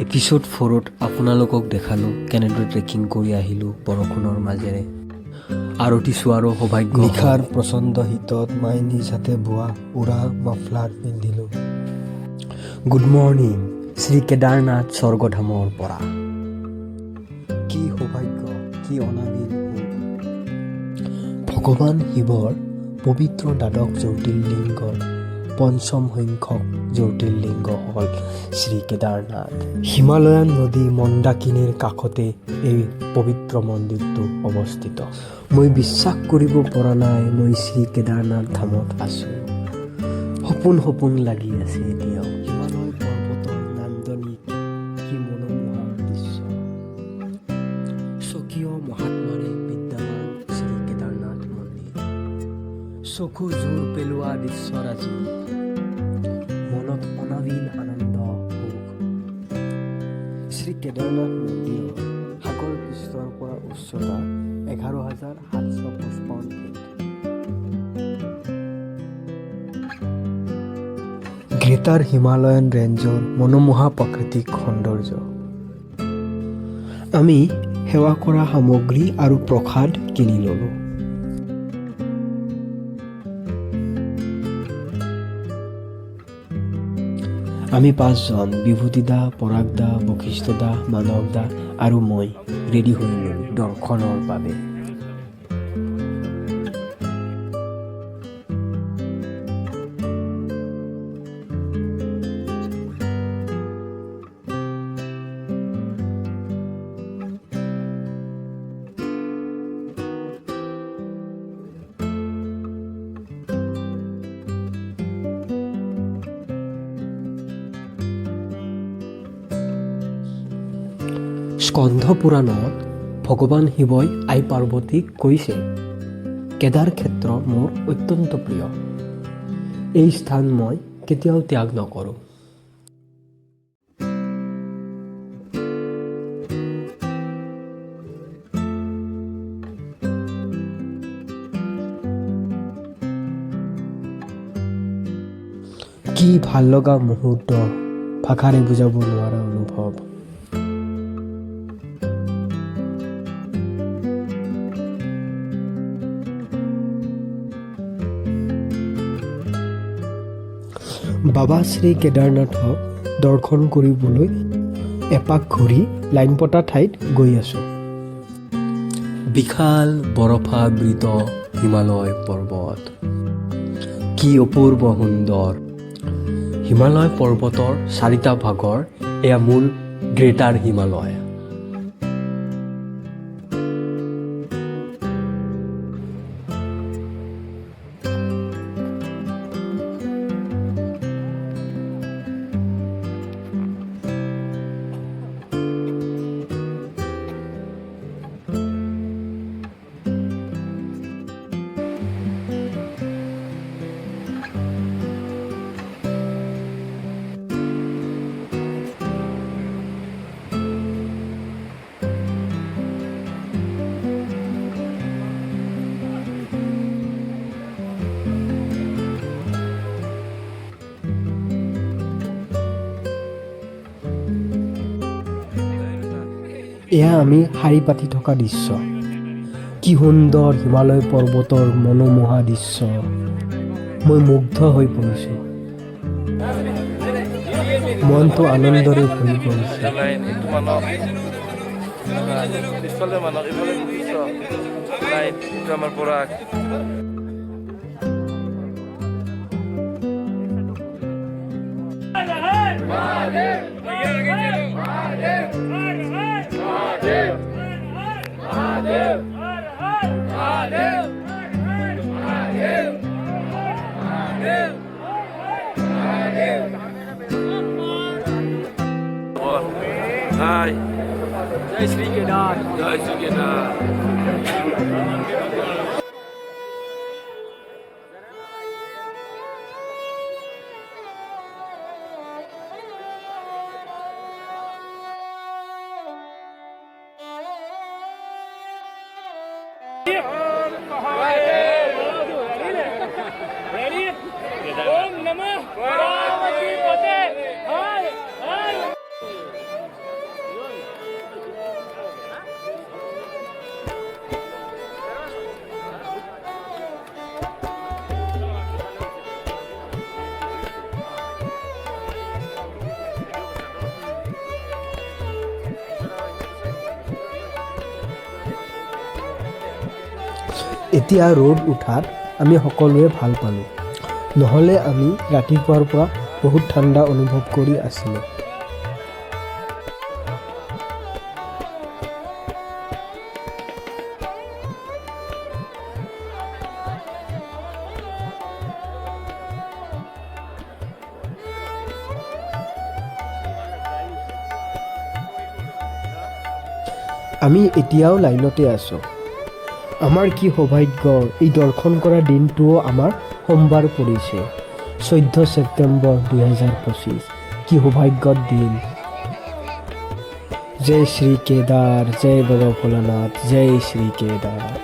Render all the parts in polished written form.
Episode 4ত আপোনালোকক দেখালোঁ কেনেদৰে ট্ৰেকিং কৰি আহিলোঁ বৰষুণৰ মাজেৰে। আৰতি চোৱাৰো সৌভাগ্য। নিশাৰ প্ৰচণ্ড শীতত মাই নিজ হাতে বোৱা উৰা মাফলাৰ পিন্ধিলোঁ। গুড মৰ্ণিং শ্ৰী কেদাৰনাথ স্বৰ্গধামৰ পৰা। কি সৌভাগ্য, কি অনাবিল সুখ। ভগৱান শিৱৰ পবিত্ৰ দ্বাদশ জ্যোতিৰ্লিংগৰ পঞ্চম সংখ্যক জ্যোতিৰ্লিংগ হ'ল শ্ৰী কেদাৰনাথ। হিমালয়ান নদী মন্দাকিনীৰ কাষতে এই পবিত্ৰ মন্দিৰটো অৱস্থিত। মই বিশ্বাস কৰিব পৰা নাই মই শ্ৰী কেদাৰনাথ ধামত আছোঁ। সপোন সপোন লাগি আছে এতিয়াও। হিমালয় পৰ্বতৰ নান্দনিক কি মনোমোহা দৃশ্য। স্বকীয় মহাত্মাৰে বিদ্যমান শ্ৰী কেদাৰনাথ মন্দিৰ। চকু জোৰ পেলোৱা দৃশ্যৰাজি, মনত অনাবিল আনন্দ সুখ। শ্ৰী কেদাৰনাথ মন্দিৰৰ সাগৰ পৃষ্ঠৰ পৰা উচ্চতা 11,755 ফিট। গ্ৰেটাৰ হিমালয়ান ৰেঞ্জৰ মনোমোহা প্ৰাকৃতিক সৌন্দৰ্য। আমি সেৱা কৰা সামগ্ৰী আৰু প্ৰসাদ কিনি ল'লোঁ। আমি 5জন বিভূতি দা, পৰাগ দা, বশিষ্ঠ দা, মানৱ দা আৰু মই ৰেডি হৈ ল'লোঁ দৰ্শনৰ বাবে। স্কন্ধ পুৰাণত ভগৱান শিৱই আই পাৰ্বতীক কৈছে, কেদাৰ ক্ষেত্ৰ মোৰ অত্যন্ত প্ৰিয়। এই স্থান মই কেতিয়াও ত্যাগ নকৰোঁ। কি ভাল লগা মুহূৰ্ত, ভাষাৰে বুজাব নোৱাৰা অনুভৱ। বাবা শ্ৰী কেদাৰনাথক দৰ্শন কৰিবলৈ এপাক ঘূৰি লাইন পতা ঠাইত গৈ আছোঁ। বিশাল বৰফাবৃত হিমালয় পৰ্বত, কি অপূৰ্ব সুন্দৰ। হিমালয় পৰ্বতৰ 4টা ভাগৰ এয়া মূল গ্ৰেটাৰ হিমালয়। এয়া আমি শাৰী পাতি থকা দৃশ্য। কি সুন্দৰ হিমালয় পৰ্বতৰ মনোমোহা দৃশ্য। মই মুগ্ধ হৈ পৰিছোঁ। মনটো আনন্দৰে ভৰি পৰিছে। Hi. জয় Shri Kedar. Jai Sri Kedar. Om Namah Parvati Pate. Hi. এতিয়া ৰ'দ উঠাত আমি সকলোৱে ভাল পালোঁ। নহ'লে আমি ৰাতিপুৱাৰ পৰা বহুত ঠাণ্ডা অনুভৱ কৰি আছিলোঁ। আমি এতিয়াও লাইনতে আছোঁ। আমাৰ কি সৌভাগ্য, এই দৰ্শন কৰা দিনটোও আমাৰ সোমবাৰ পৰিছে, 14 ছেপ্টেম্বৰ 2025। কি সৌভাগ্যৰ দিন। জয় শ্ৰী কেদাৰ, জয় বাবা ভোলানাথ, জয় শ্ৰী কেদাৰ।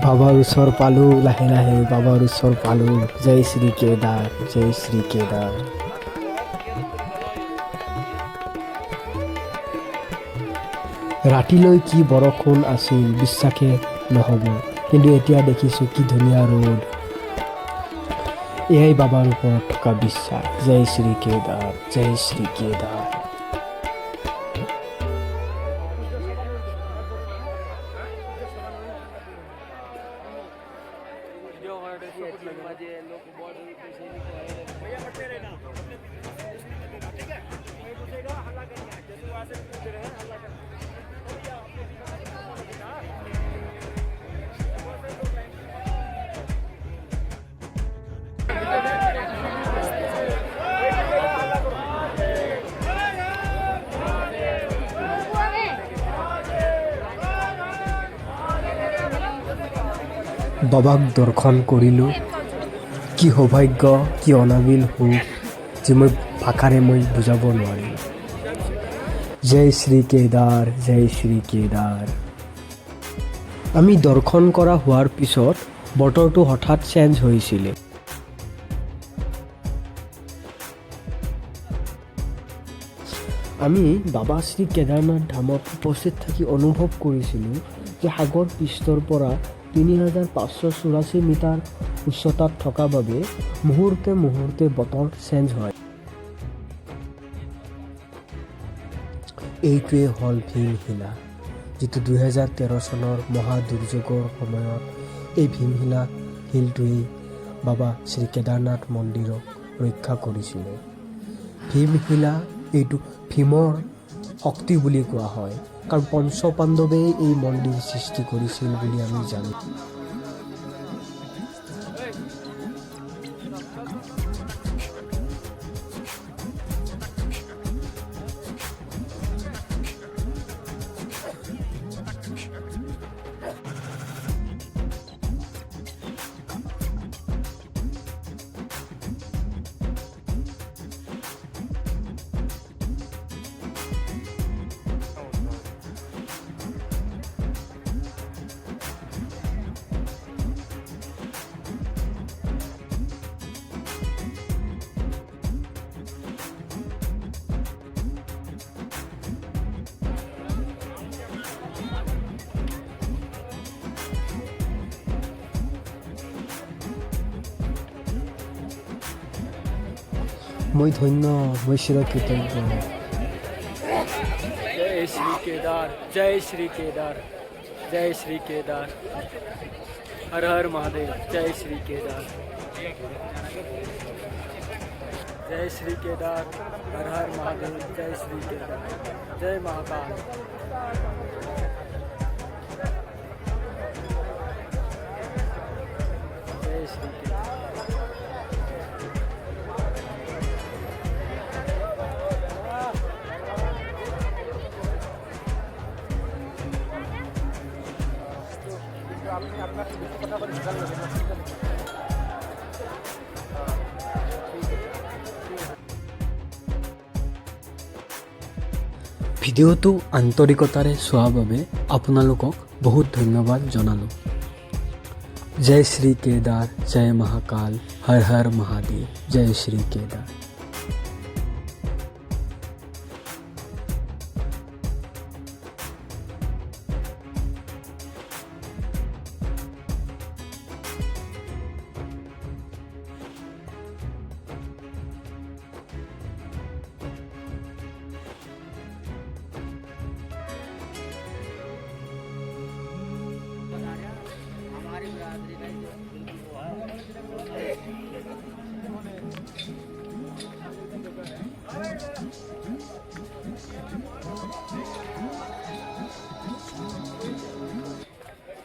বাবাৰ ওচৰ পালোঁ, লাহে লাহে বাবাৰ ওচৰ পালোঁ। জয় শ্ৰী কেদাৰ, জয় শ্ৰী কেদাৰ। ৰাতিলৈ কি বৰষুণ আছিল বিশ্বাসে নহ'ব, কিন্তু এতিয়া দেখিছোঁ কি ধুনীয়া ৰ'দ। এয়াই বাবাৰ ওপৰত থকা বিশ্বাস। জয় শ্ৰী কেদাৰ, জয় শ্ৰী কেদাৰ। বাবাক দৰ্শন কৰিলোঁ। কি সৌভাগ্য, কি অনাবিল সুখ, যে ভাষাৰে মই বুজাব নোৱাৰিম। জয় শ্ৰী কেদাৰ, জয় শ্ৰী কেদাৰ। আমি দৰ্শন কৰা হোৱাৰ পিছত বতৰটো হঠাৎ চেঞ্জ হৈছিলে। আমি বাবা শ্ৰী কেদাৰনাথ ধামত উপস্থিত থাকি অনুভৱ কৰিছিলোঁ যে সাগৰ পৃষ্ঠৰ পৰা ৩,৫৮৪ মিটাৰ উচ্চতাত থকা বাবে মুহূৰ্তে মুহূৰ্তে বতৰ চেঞ্জ হয়। এইটোৱে হ'ল ভীমশিলা, যিটো 2013 চনৰ মহা দুৰ্যোগৰ সময়ত এই ভীমশিলা শিলটোৱেই বাবা শ্ৰী কেদাৰনাথ মন্দিৰক ৰক্ষা কৰিছিলে। ভীমশিলা এইটো ভীমৰ শক্তি বুলি কোৱা হয়, কাৰণ পঞ্চপাণ্ডৱে এই মন্দিৰ সৃষ্টি কৰিছিল বুলি আমি জানো। মই ধন্য, মই চিৰকৃতজ্ঞ। जय श्री केदार, जय श्री केदार, जय श्री केदार। हर हर महादेव। जय श्री केदार, जय श्री केदार। हर हर महादेव। जय श्री केदार। जय महाकाल। जय श्री केदार। ভিডিঅ'টো আন্তৰিকতাৰে চোৱাৰ বাবে আপোনালোকক বহুত ধন্যবাদ জনালোঁ। जय श्री केदार, जय महाकाल, हर हर महादेव, जय श्री केदार।